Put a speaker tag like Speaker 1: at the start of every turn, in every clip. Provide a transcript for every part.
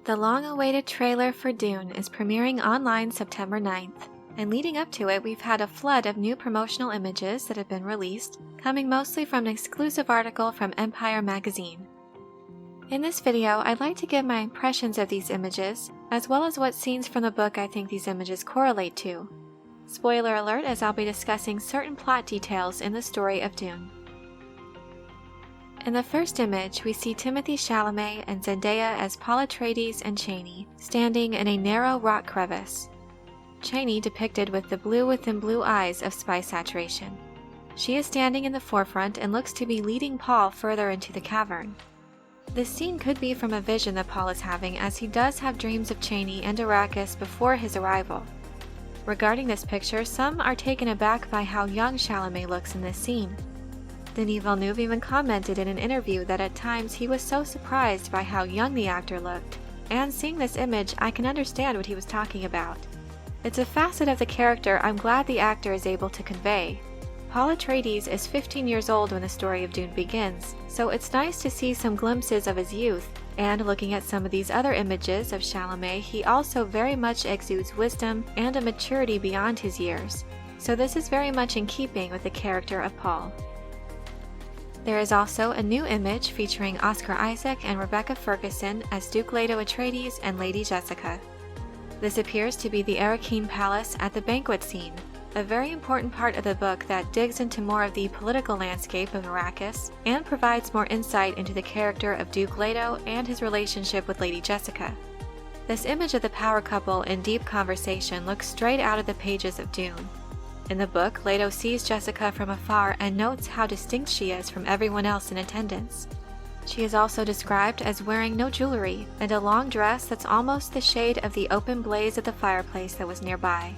Speaker 1: The long-awaited trailer for Dune is premiering online September 9th, and leading up to it we've had a flood of new promotional images that have been released, coming mostly from an exclusive article from Empire magazine. In this video, I'd like to give my impressions of these images, as well as what scenes from the book I think these images correlate to. Spoiler alert, as I'll be discussing certain plot details in the story of Dune. In the first image, we see Timothee Chalamet and Zendaya as Paul Atreides and Chani, standing in a narrow rock crevice. Chani depicted with the blue within blue eyes of spy saturation. She is standing in the forefront and looks to be leading Paul further into the cavern. This scene could be from a vision that Paul is having, as he does have dreams of Chani and Arrakis before his arrival. Regarding this picture, some are taken aback by how young Chalamet looks in this scene. Denis Villeneuve even commented in an interview that at times he was so surprised by how young the actor looked, and seeing this image I can understand what he was talking about. It's a facet of the character I'm glad the actor is able to convey. Paul Atreides is 15 years old when the story of Dune begins, so it's nice to see some glimpses of his youth, and looking at some of these other images of Chalamet, he also very much exudes wisdom and a maturity beyond his years, so this is very much in keeping with the character of Paul. There is also a new image featuring Oscaar Isaac and Rebecca Ferguson as Duke Leto Atreides and Lady Jessica. This appears to be the Arrakeen Palace at the banquet scene, a very important part of the book that digs into more of the political landscape of Arrakis and provides more insight into the character of Duke Leto and his relationship with Lady Jessica. This image of the power couple in deep conversation looks straight out of the pages of Dune. In the book, Leto sees Jessica from afar and notes how distinct she is from everyone else in attendance. She is also described as wearing no jewelry and a long dress that's almost the shade of the open blaze of the fireplace that was nearby.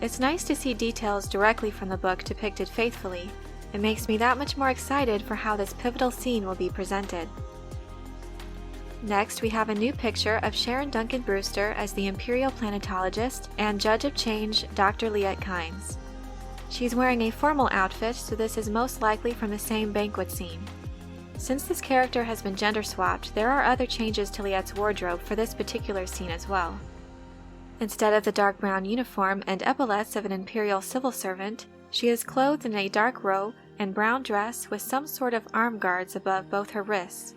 Speaker 1: It's nice to see details directly from the book depicted faithfully. It makes me that much more excited for how this pivotal scene will be presented. Next, we have a new picture of Sharon Duncan Brewster as the Imperial Planetologist and Judge of Change, Dr. Liet Kynes. She's wearing a formal outfit, so this is most likely from the same banquet scene. Since this character has been gender swapped, there are other changes to Liet's wardrobe for this particular scene as well. Instead of the dark brown uniform and epaulets of an Imperial civil servant, she is clothed in a dark robe and brown dress with some sort of arm guards above both her wrists.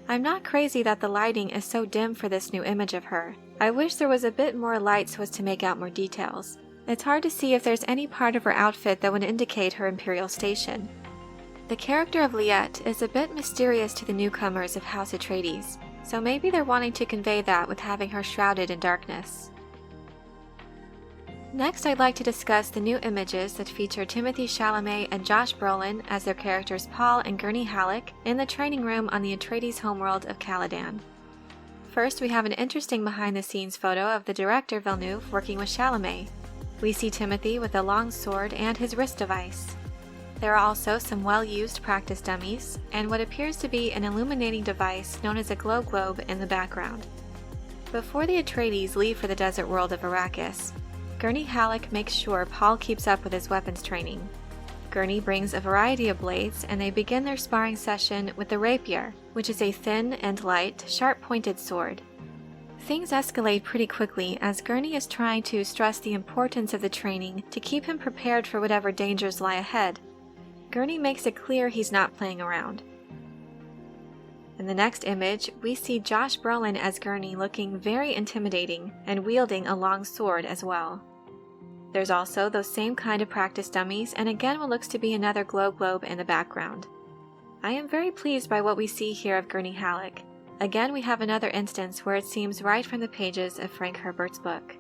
Speaker 1: I'm not crazy that the lighting is so dim for this new image of her. I wish there was a bit more light so as to make out more details. It's hard to see if there's any part of her outfit that would indicate her Imperial station. The character of Liet is a bit mysterious to the newcomers of House Atreides, so maybe they're wanting to convey that with having her shrouded in darkness. Next, I'd like to discuss the new images that feature Timothee Chalamet and Josh Brolin as their characters Paul and Gurney Halleck in the training room on the Atreides homeworld of Caladan. First, we have an interesting behind-the-scenes photo of the director Villeneuve working with Chalamet. We see Timothy with a long sword and his wrist device. There are also some well-used practice dummies, and what appears to be an illuminating device known as a glow globe in the background. Before the Atreides leave for the desert world of Arrakis, Gurney Halleck makes sure Paul keeps up with his weapons training. Gurney brings a variety of blades, and they begin their sparring session with the rapier, which is a thin and light, sharp-pointed sword. Things escalate pretty quickly as Gurney is trying to stress the importance of the training to keep him prepared for whatever dangers lie ahead. Gurney makes it clear he's not playing around. In the next image, we see Josh Brolin as Gurney looking very intimidating and wielding a long sword as well. There's also those same kind of practice dummies and again what looks to be another glow globe in the background. I am very pleased by what we see here of Gurney Halleck. Again, we have another instance where it seems right from the pages of Frank Herbert's book.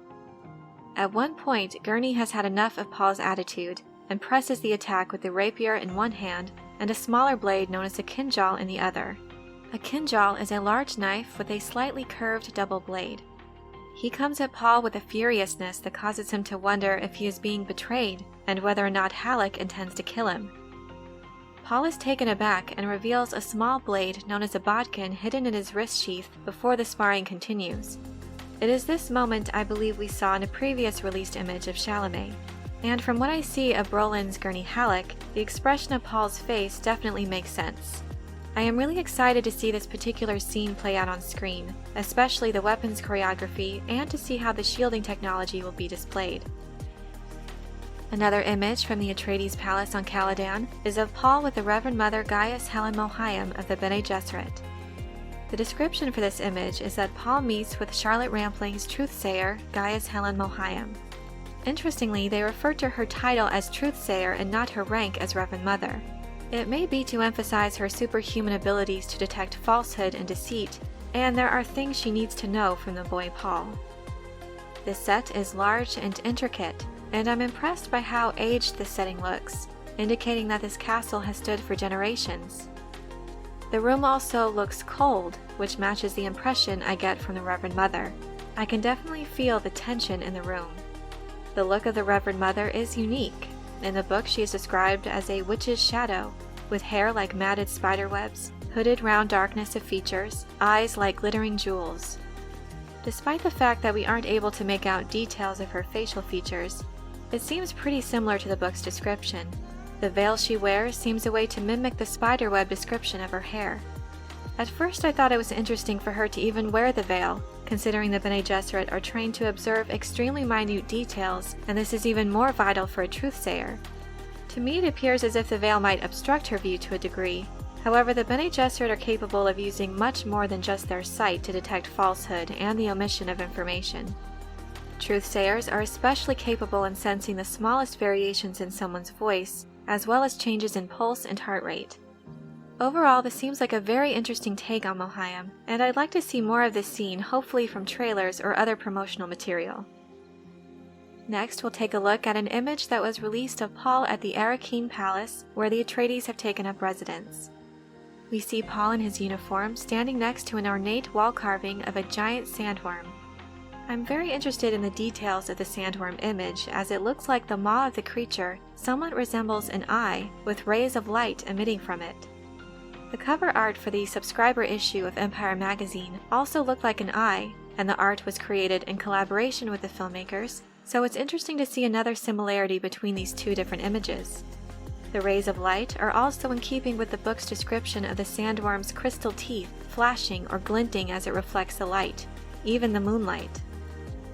Speaker 1: At one point, Gurney has had enough of Paul's attitude and presses the attack with the rapier in one hand and a smaller blade known as a kinjal in the other. A kinjal is a large knife with a slightly curved double blade. He comes at Paul with a furiousness that causes him to wonder if he is being betrayed and whether or not Halleck intends to kill him. Paul is taken aback and reveals a small blade known as a bodkin hidden in his wrist sheath before the sparring continues. It is this moment I believe we saw in a previous released image of Chalamet. And from what I see of Brolin's Gurney Halleck, the expression of Paul's face definitely makes sense. I am really excited to see this particular scene play out on screen, especially the weapons choreography, and to see how the shielding technology will be displayed. Another image from the Atreides Palace on Caladan is of Paul with the Reverend Mother Gaius Helen Mohiam of the Bene Gesserit. The description for this image is that Paul meets with Charlotte Rampling's truthsayer, Gaius Helen Mohiam. Interestingly, they refer to her title as truthsayer and not her rank as Reverend Mother. It may be to emphasize her superhuman abilities to detect falsehood and deceit, and there are things she needs to know from the boy Paul. This set is large and intricate, and I'm impressed by how aged this setting looks, indicating that this castle has stood for generations. The room also looks cold, which matches the impression I get from the Reverend Mother. I can definitely feel the tension in the room. The look of the Reverend Mother is unique. In the book, she is described as a witch's shadow, with hair like matted spiderwebs, hooded round darkness of features, eyes like glittering jewels. Despite the fact that we aren't able to make out details of her facial features, it seems pretty similar to the book's description. The veil she wears seems a way to mimic the spiderweb description of her hair. At first I thought it was interesting for her to even wear the veil, considering the Bene Gesserit are trained to observe extremely minute details, and this is even more vital for a truthsayer. To me it appears as if the veil might obstruct her view to a degree. However, the Bene Gesserit are capable of using much more than just their sight to detect falsehood and the omission of information. Truthsayers are especially capable in sensing the smallest variations in someone's voice, as well as changes in pulse and heart rate. Overall, this seems like a very interesting take on Mohiam, and I'd like to see more of this scene, hopefully from trailers or other promotional material. Next, we'll take a look at an image that was released of Paul at the Arrakeen Palace, where the Atreides have taken up residence. We see Paul in his uniform standing next to an ornate wall carving of a giant sandworm. I'm very interested in the details of the sandworm image, as it looks like the maw of the creature somewhat resembles an eye with rays of light emitting from it. The cover art for the subscriber issue of Empire magazine also looked like an eye, and the art was created in collaboration with the filmmakers, so it's interesting to see another similarity between these two different images. The rays of light are also in keeping with the book's description of the sandworm's crystal teeth flashing or glinting as it reflects the light, even the moonlight.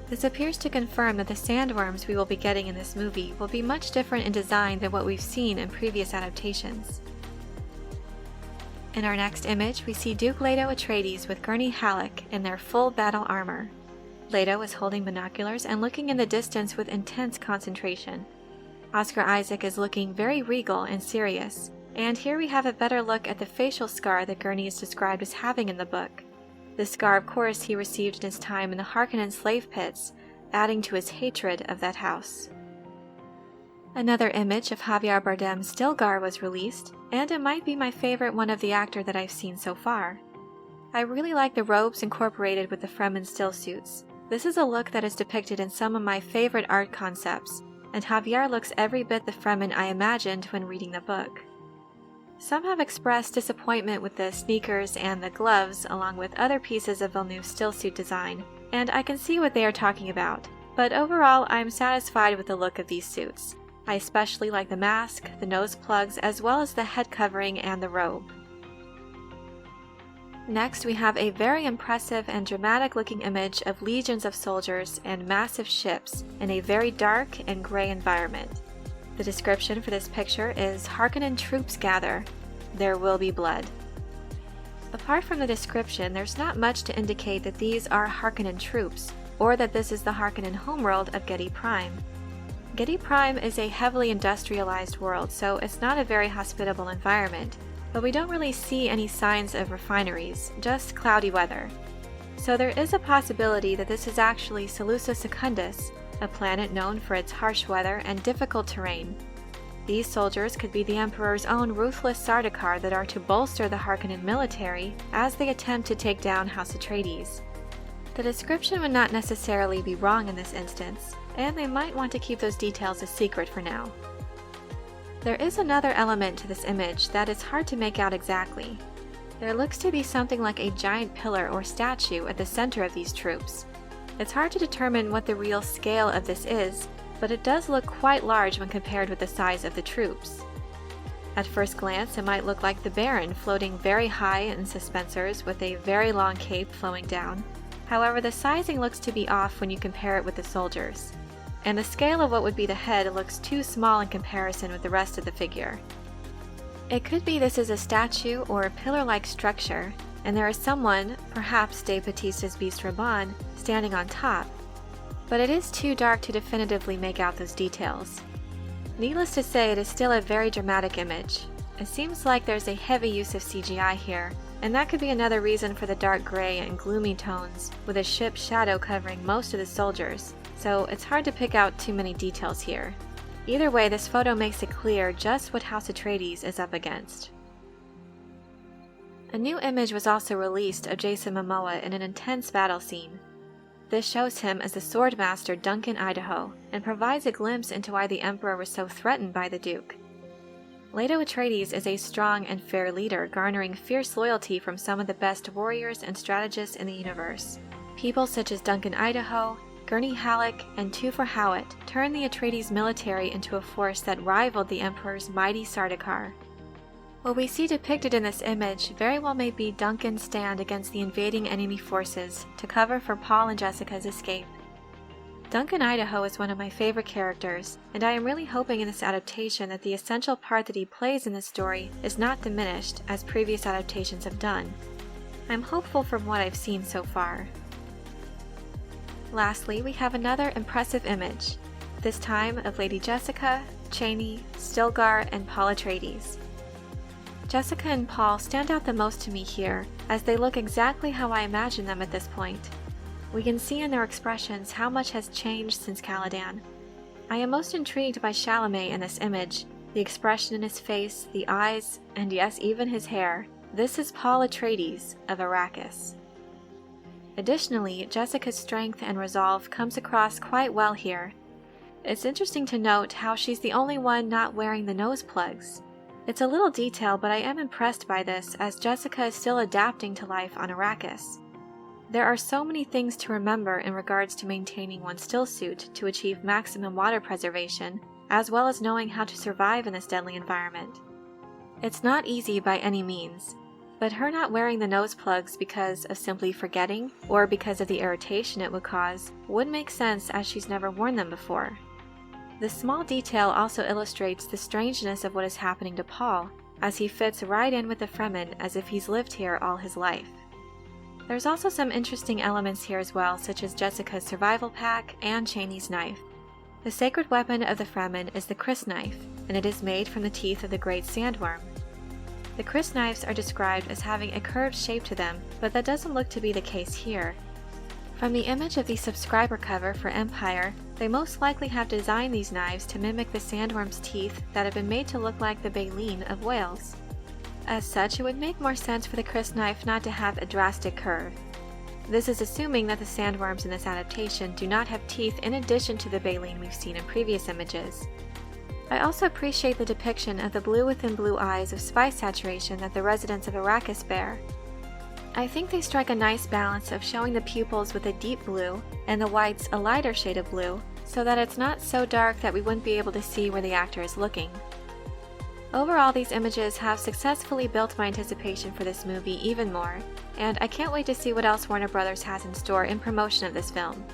Speaker 1: This appears to confirm that the sandworms we will be getting in this movie will be much different in design than what we've seen in previous adaptations. In our next image, we see Duke Leto Atreides with Gurney Halleck in their full battle armor. Leto is holding binoculars and looking in the distance with intense concentration. Oscaar Isaac is looking very regal and serious, and here we have a better look at the facial scar that Gurney is described as having in the book. The scar, of course, he received in his time in the Harkonnen slave pits, adding to his hatred of that house. Another image of Javier Bardem's Stillgar was released, and it might be my favorite one of the actor that I've seen so far. I really like the robes incorporated with the Fremen stillsuits. This is a look that is depicted in some of my favorite art concepts, and Javier looks every bit the Fremen I imagined when reading the book. Some have expressed disappointment with the sneakers and the gloves, along with other pieces of Villeneuve's stillsuit design, and I can see what they are talking about, but overall I'm satisfied with the look of these suits. I especially like the mask, the nose plugs, as well as the head covering and the robe. Next, we have a very impressive and dramatic looking image of legions of soldiers and massive ships in a very dark and gray environment. The description for this picture is Harkonnen troops gather. There will be blood. Apart from the description, there's not much to indicate that these are Harkonnen troops, or that this is the Harkonnen homeworld of Giedi Prime. Giedi Prime is a heavily industrialized world, so it's not a very hospitable environment, but we don't really see any signs of refineries, just cloudy weather. So there is a possibility that this is actually Seleucia Secundus, a planet known for its harsh weather and difficult terrain. These soldiers could be the Emperor's own ruthless Sardaukar that are to bolster the Harkonnen military as they attempt to take down House Atreides. The description would not necessarily be wrong in this instance, and they might want to keep those details a secret for now. There is another element to this image that is hard to make out exactly. There looks to be something like a giant pillar or statue at the center of these troops. It's hard to determine what the real scale of this is, but it does look quite large when compared with the size of the troops. At first glance, it might look like the Baron floating very high in suspensors with a very long cape flowing down. However, the sizing looks to be off when you compare it with the soldiers, and the scale of what would be the head looks too small in comparison with the rest of the figure. It could be this is a statue or a pillar-like structure, and there is someone, perhaps Dave Bautista's Beast Raban, standing on top, but it is too dark to definitively make out those details. Needless to say, it is still a very dramatic image. It seems like there's a heavy use of CGI here, and that could be another reason for the dark gray and gloomy tones, with a ship's shadow covering most of the soldiers, so it's hard to pick out too many details here. Either way, this photo makes it clear just what House Atreides is up against. A new image was also released of Jason Momoa in an intense battle scene. This shows him as the swordmaster Duncan Idaho, and provides a glimpse into why the Emperor was so threatened by the Duke. Leto Atreides is a strong and fair leader, garnering fierce loyalty from some of the best warriors and strategists in the universe. People such as Duncan Idaho, Gurney Halleck, and Tufir Hawat turned the Atreides military into a force that rivaled the Emperor's mighty Sardaukar. What we see depicted in this image very well may be Duncan's stand against the invading enemy forces to cover for Paul and Jessica's escape. Duncan Idaho is one of my favorite characters, and I am really hoping in this adaptation that the essential part that he plays in this story is not diminished as previous adaptations have done. I'm hopeful from what I've seen so far. Lastly, we have another impressive image, this time of Lady Jessica, Chani, Stillgar, and Paul Atreides. Jessica and Paul stand out the most to me here, as they look exactly how I imagine them at this point. We can see in their expressions how much has changed since Caladan. I am most intrigued by Chalamet in this image, the expression in his face, the eyes, and yes, even his hair. This is Paul Atreides of Arrakis. Additionally, Jessica's strength and resolve comes across quite well here. It's interesting to note how she's the only one not wearing the nose plugs. It's a little detail, but I am impressed by this, as Jessica is still adapting to life on Arrakis. There are so many things to remember in regards to maintaining one's stillsuit to achieve maximum water preservation, as well as knowing how to survive in this deadly environment. It's not easy by any means, but her not wearing the nose plugs because of simply forgetting, or because of the irritation it would cause, would make sense as she's never worn them before. This small detail also illustrates the strangeness of what is happening to Paul, as he fits right in with the Fremen as if he's lived here all his life. There's also some interesting elements here as well, such as Jessica's survival pack and Chani's knife. The sacred weapon of the Fremen is the crysknife, and it is made from the teeth of the great sandworm. The crysknives are described as having a curved shape to them, but that doesn't look to be the case here. From the image of the subscriber cover for Empire, they most likely have designed these knives to mimic the sandworm's teeth that have been made to look like the baleen of whales. As such, it would make more sense for the crysknife not to have a drastic curve. This is assuming that the sandworms in this adaptation do not have teeth in addition to the baleen we've seen in previous images. I also appreciate the depiction of the blue within blue eyes of spice saturation that the residents of Arrakis bear. I think they strike a nice balance of showing the pupils with a deep blue and the whites a lighter shade of blue, so that it's not so dark that we wouldn't be able to see where the actor is looking. Overall, these images have successfully built my anticipation for this movie even more, and I can't wait to see what else Warner Bros. Has in store in promotion of this film.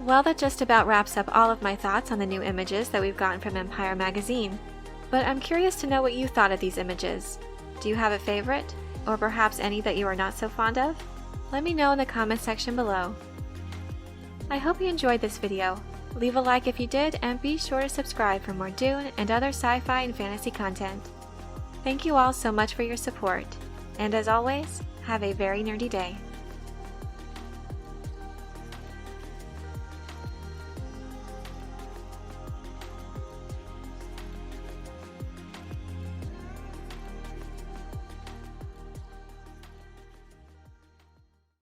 Speaker 1: Well, that just about wraps up all of my thoughts on the new images that we've gotten from Empire magazine, but I'm curious to know what you thought of these images. Do you have a favorite? Or perhaps any that you are not so fond of? Let me know in the comments section below. I hope you enjoyed this video. Leave a like if you did, and be sure to subscribe for more Dune and other sci-fi and fantasy content. Thank you all so much for your support, and as always, have a very nerdy day.